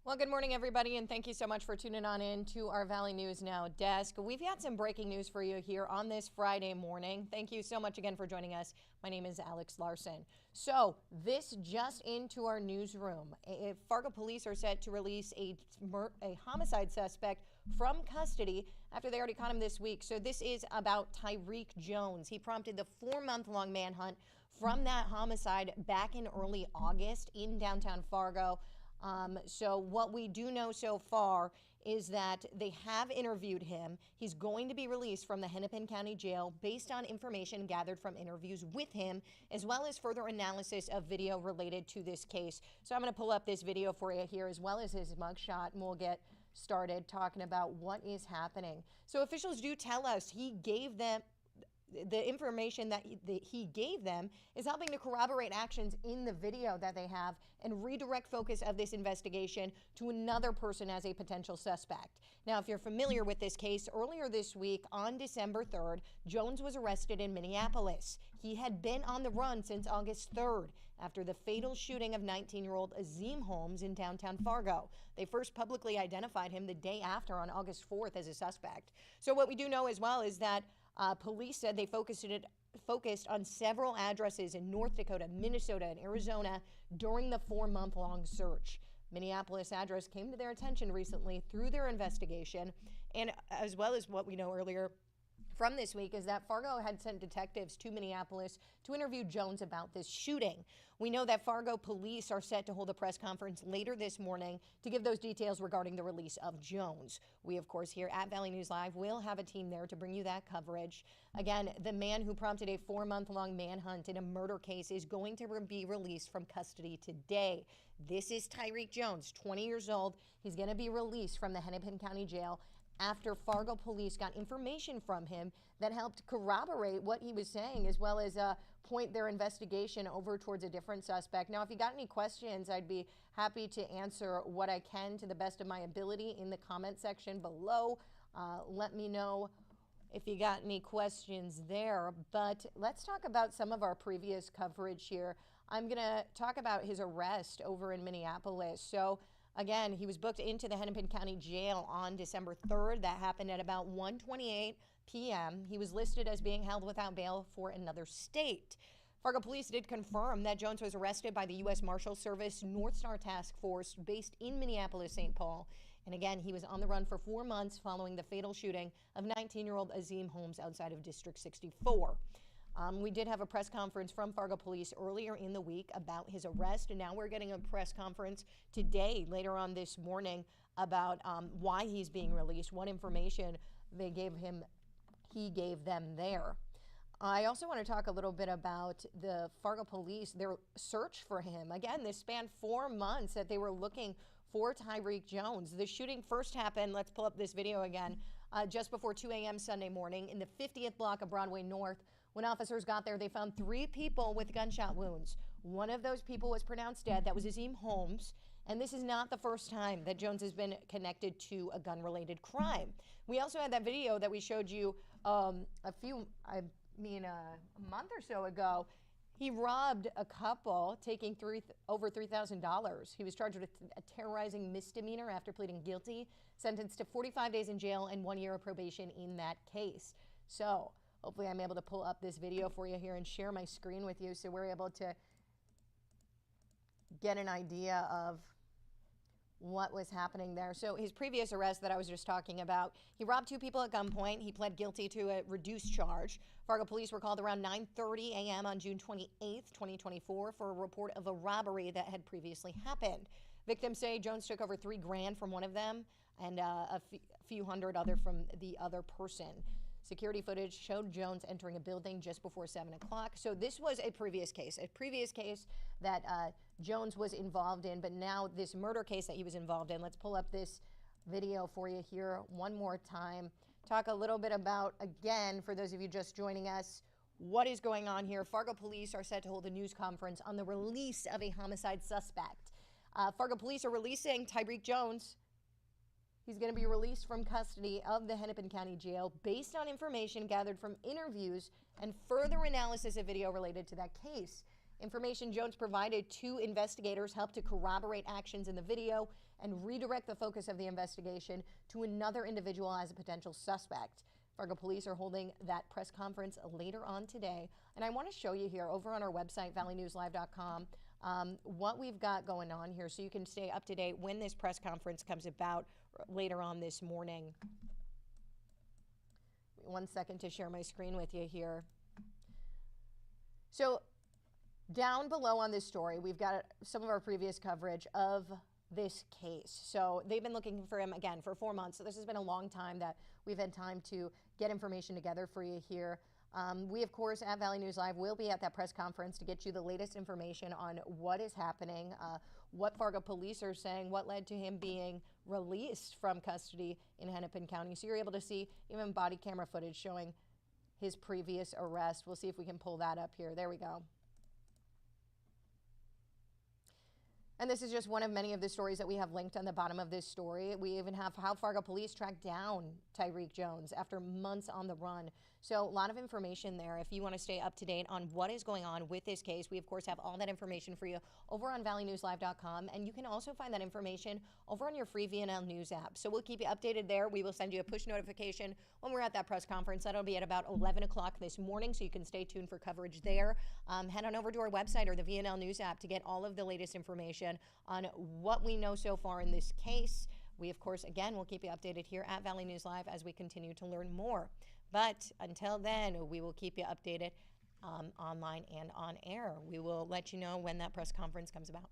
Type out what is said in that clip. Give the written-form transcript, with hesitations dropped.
Well, good morning, everybody, and thank you so much for tuning on in to our Valley News Now desk. We've got some breaking news for you here on this Friday morning. Thank you so much again for joining us. My name is Alex Larson. So, this just into our newsroom. Fargo police are set to release a homicide suspect from custody after they already caught him this week. So, this is about Tyreek Jones. He prompted the 4-month-long manhunt from that homicide back in early August in downtown Fargo. So what we do know so far is that they have interviewed him. He's going to be released from the Hennepin County Jail based on information gathered from interviews with him, as well as further analysis of video related to this case. So I'm going to pull up this video for you here, as well as his mugshot, and we'll get started talking about what is happening. So officials do tell us he gave them the information that he gave them is helping to corroborate actions in the video that they have and redirect focus of this investigation to another person as a potential suspect. Now, if you're familiar with this case, earlier this week on December 3rd, Jones was arrested in Minneapolis. He had been on the run since August 3rd after the fatal shooting of 19-year-old Azim Holmes in downtown Fargo. They first publicly identified him the day after on August 4th as a suspect. So what we do know as well is that police said they focused on several addresses in North Dakota, Minnesota, and Arizona during the 4-month-long search. Minneapolis address came to their attention recently through their investigation, and as well as what we know earlier from this week is that Fargo had sent detectives to Minneapolis to interview Jones about this shooting. We know that Fargo police are set to hold a press conference later this morning to give those details regarding the release of Jones. We, of course, here at Valley News Live will have a team there to bring you that coverage. Again, the man who prompted a 4-month-long manhunt in a murder case is going to be released from custody today. This is Tyreek Jones, 20 years old. He's going to be released from the Hennepin County Jail after Fargo police got information from him that helped corroborate what he was saying, as well as point their investigation over towards a different suspect. Now, if you got any questions, I'd be happy to answer what I can to the best of my ability in the comment section below. Let me know if you got any questions there. But let's talk about some of our previous coverage here. I'm going to talk about his arrest over in Minneapolis. So again, he was booked into the Hennepin County Jail on December 3rd. That happened at about 1:28 p.m. He was listed as being held without bail for another state. Fargo police did confirm that Jones was arrested by the U.S. Marshal Service North Star Task Force based in Minneapolis, St. Paul. And again, he was on the run for 4 months following the fatal shooting of 19-year-old Azim Holmes outside of District 64. We did have a press conference from Fargo police earlier in the week about his arrest, and now we're getting a press conference today, later on this morning, about why he's being released, what information they gave him, he gave them there. I also want to talk a little bit about the Fargo police, their search for him. Again, this spanned 4 months that they were looking for Tyreek Jones. The shooting first happened, let's pull up this video again, just before 2 a.m. Sunday morning in the 50th block of Broadway North. When officers got there, they found 3 people with gunshot wounds. One of those people was pronounced dead. That was Azim Holmes. And this is not the first time that Jones has been connected to a gun-related crime. We also had that video that we showed you a month or so ago. He robbed a couple, taking over $3,000. He was charged with a terrorizing misdemeanor after pleading guilty, sentenced to 45 days in jail and 1 year of probation in that case. So hopefully I'm able to pull up this video for you here and share my screen with you so we're able to get an idea of what was happening there. So his previous arrest that I was just talking about, he robbed 2 people at gunpoint. He pled guilty to a reduced charge. Fargo police were called around 9:30 a.m. on June 28th, 2024 for a report of a robbery that had previously happened. Victims say Jones took over $3 grand from one of them and a few hundred other from the other person. Security footage showed Jones entering a building just before 7 o'clock. So this was a previous case that Jones was involved in, but now this murder case that he was involved in. Let's pull up this video for you here one more time. Talk a little bit about, again, for those of you just joining us, what is going on here. Fargo police are set to hold a news conference on the release of a homicide suspect. Fargo police are releasing Tyreek Jones. He's going to be released from custody of the Hennepin County Jail based on information gathered from interviews and further analysis of video related to that case. Information Jones provided to investigators helped to corroborate actions in the video and redirect the focus of the investigation to another individual as a potential suspect. Fargo police are holding that press conference later on today. And I want to show you here over on our website, valleynewslive.com, what we've got going on here so you can stay up to date when this press conference comes about later on this morning. 1 second to share my screen with you here. So down below on this story, we've got some of our previous coverage of this case. So they've been looking for him, again, for 4 months. So this has been a long time that we've had time to get information together for you here. We, of course, at Valley News Live will be at that press conference to get you the latest information on what is happening, what Fargo police are saying, what led to him being released from custody in Hennepin County. So you're able to see even body camera footage showing his previous arrest. We'll see if we can pull that up here. There we go. And this is just one of many of the stories that we have linked on the bottom of this story. We even have how Fargo police tracked down Tyreek Jones after months on the run. So a lot of information there. If you want to stay up to date on what is going on with this case, we of course have all that information for you over on valleynewslive.com. And you can also find that information over on your free VNL News app. So we'll keep you updated there. We will send you a push notification when we're at that press conference. That'll be at about 11 o'clock this morning, so you can stay tuned for coverage there. Head on over to our website or the VNL News app to get all of the latest information on what we know so far in this case. We, of course, again, will keep you updated here at Valley News Live as we continue to learn more. But until then, we will keep you updated online and on air. We will let you know when that press conference comes about.